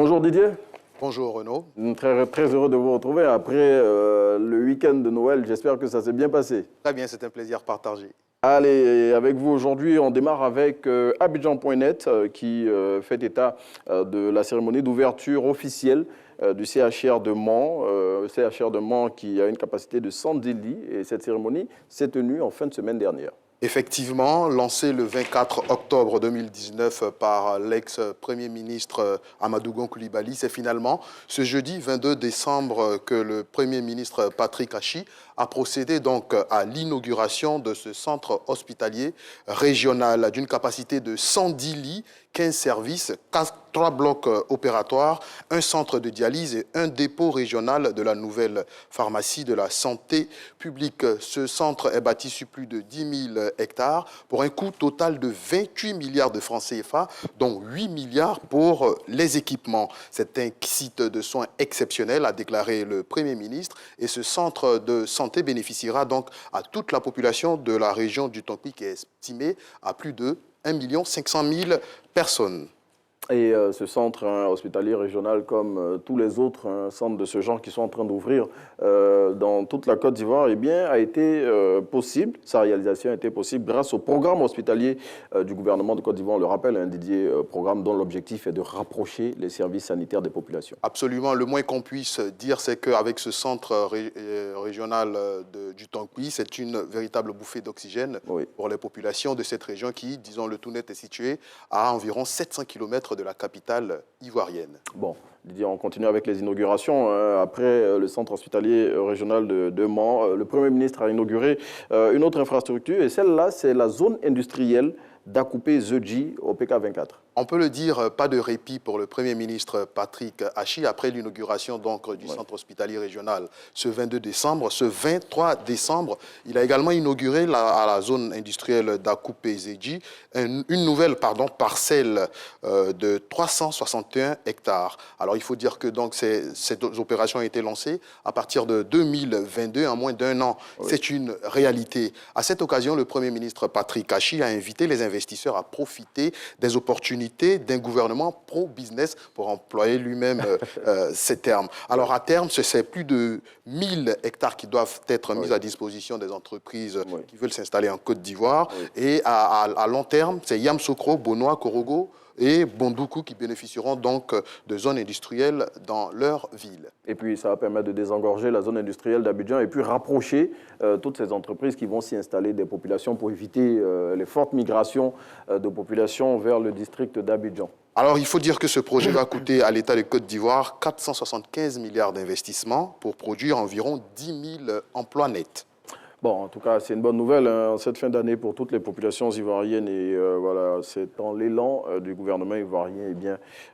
Bonjour Didier. Bonjour Renaud. Très heureux de vous retrouver après le week-end de Noël. J'espère que ça s'est bien passé. Très bien, c'est un plaisir partagé. Allez, avec vous aujourd'hui, on démarre avec Abidjan.net qui fait état de la cérémonie d'ouverture officielle du CHR de Mans. CHR de Mans qui a une capacité de 110 lits et cette cérémonie s'est tenue en fin de semaine dernière. Effectivement, lancé le 24 octobre 2019 par l'ex-premier ministre Amadou Gon Coulibaly, c'est finalement ce jeudi 22 décembre que le premier ministre Patrick Achi a procédé donc à l'inauguration de ce centre hospitalier régional d'une capacité de 110 lits, 15 services, 3 blocs opératoires, un centre de dialyse et un dépôt régional de la nouvelle pharmacie de la santé publique. Ce centre est bâti sur plus de 10 000 hectares pour un coût total de 28 milliards de francs CFA, dont 8 milliards pour les équipements. C'est un site de soins exceptionnel, a déclaré le Premier ministre, et ce centre de santé bénéficiera donc à toute la population de la région du Tonki qui est estimée à plus de 1 500 000 personnes. Et ce centre hospitalier régional, comme tous les autres centres de ce genre qui sont en train d'ouvrir dans toute la Côte d'Ivoire, eh bien, a été possible, sa réalisation a été possible grâce au programme hospitalier du gouvernement de Côte d'Ivoire. On le rappelle, un Didier, programme dont l'objectif est de rapprocher les services sanitaires des populations. Absolument. Le moins qu'on puisse dire, c'est qu'avec ce centre régional du Tonki, c'est une véritable bouffée d'oxygène pour les populations de cette région qui, disons le tout net, est située à environ 700 km de la capitale ivoirienne. Bon, Didier, on continue avec les inaugurations. Après le centre hospitalier régional de Mans, le Premier ministre a inauguré une autre infrastructure et celle-là, c'est la zone industrielle d'Akoupé-Zedji au PK24. On peut le dire, pas de répit pour le Premier ministre Patrick Achi après l'inauguration du centre hospitalier régional ce 22 décembre. Ce 23 décembre, il a également inauguré à la zone industrielle d'Akoupé-Zedji une nouvelle parcelle de 361 hectares. Alors il faut dire que cette opération a été lancée à partir de 2022, en moins d'un an. C'est une réalité. À cette occasion, le Premier ministre Patrick Achi a invité les investisseurs à profiter des opportunités d'un gouvernement pro-business, pour employer lui-même ces termes. Alors à terme, c'est plus de 1000 hectares qui doivent être mis à disposition des entreprises qui veulent s'installer en Côte d'Ivoire. Et à long terme, c'est Yamsokro, Bonoa, Korogo et Bondoukou qui bénéficieront donc de zones industrielles dans leur ville. Et puis ça va permettre de désengorger la zone industrielle d'Abidjan et puis rapprocher toutes ces entreprises qui vont s'y installer des populations pour éviter les fortes migrations de populations vers le district d'Abidjan. Alors, il faut dire que ce projet va coûter à l'État de Côte d'Ivoire 475 milliards d'investissements pour produire environ 10 000 emplois nets. Bon, en tout cas, c'est une bonne nouvelle en cette fin d'année pour toutes les populations ivoiriennes et voilà, c'est dans l'élan du gouvernement ivoirien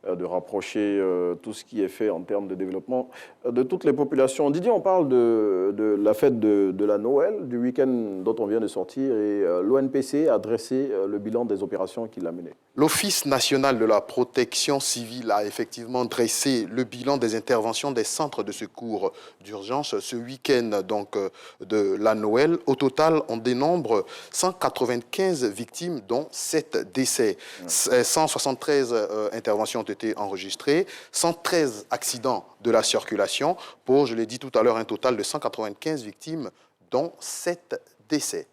de rapprocher tout ce qui est fait en termes de développement de toutes les populations. Didier, on parle de la fête de la Noël, du week-end dont on vient de sortir et l'ONPC a dressé le bilan des opérations qu'il a menées. L'Office national de la protection civile a effectivement dressé le bilan des interventions des centres de secours d'urgence ce week-end de la Noël. Au total, on dénombre 195 victimes, dont 7 décès. 173 interventions ont été enregistrées, 113 accidents de la circulation, pour, je l'ai dit tout à l'heure, un total de 195 victimes, dont 7 décès.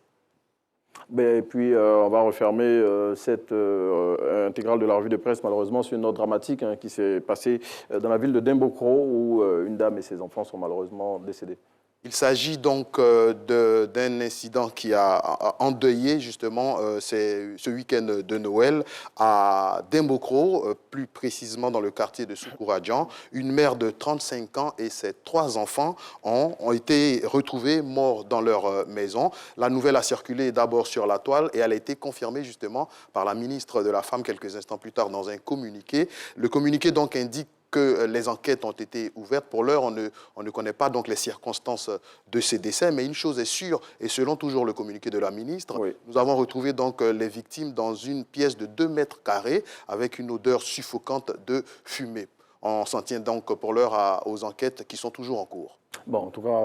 Et puis, on va refermer cette intégrale de la revue de presse, malheureusement, sur une note dramatique qui s'est passée dans la ville de Dembokro, où une dame et ses enfants sont malheureusement décédés. Il s'agit donc d'un incident qui a endeuillé justement ce week-end de Noël à Dembokro, plus précisément dans le quartier de Soukouradian. Une mère de 35 ans et ses 3 enfants ont été retrouvés morts dans leur maison. La nouvelle a circulé d'abord sur la toile et elle a été confirmée justement par la ministre de la Femme quelques instants plus tard dans un communiqué. Le communiqué donc indique que les enquêtes ont été ouvertes. Pour l'heure, on ne connaît pas donc les circonstances de ces décès, mais une chose est sûre, et selon toujours le communiqué de la ministre, nous avons retrouvé donc les victimes dans une pièce de 2 mètres carrés avec une odeur suffocante de fumée. On s'en tient donc pour l'heure aux enquêtes qui sont toujours en cours. Bon, en tout cas,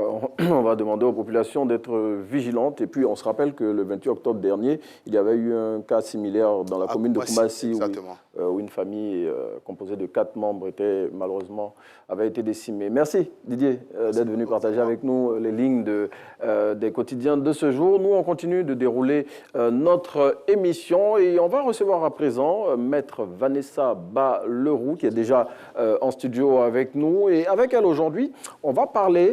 on va demander aux populations d'être vigilantes. Et puis, on se rappelle que le 28 octobre dernier, il y avait eu un cas similaire dans la commune de Koumassi, où une famille composée de 4 membres avait été décimée. Merci, Didier, d'être venu partager avec nous les lignes des quotidiens de ce jour. Nous, on continue de dérouler notre émission et on va recevoir à présent Maître Vanessa Ba-Leroux, qui est déjà en studio avec nous. Et avec elle aujourd'hui, on va parler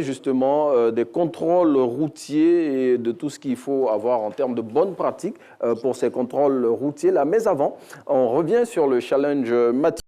justement des contrôles routiers et de tout ce qu'il faut avoir en termes de bonnes pratiques pour ces contrôles routiers. Là, mais avant, on revient sur le challenge matinal.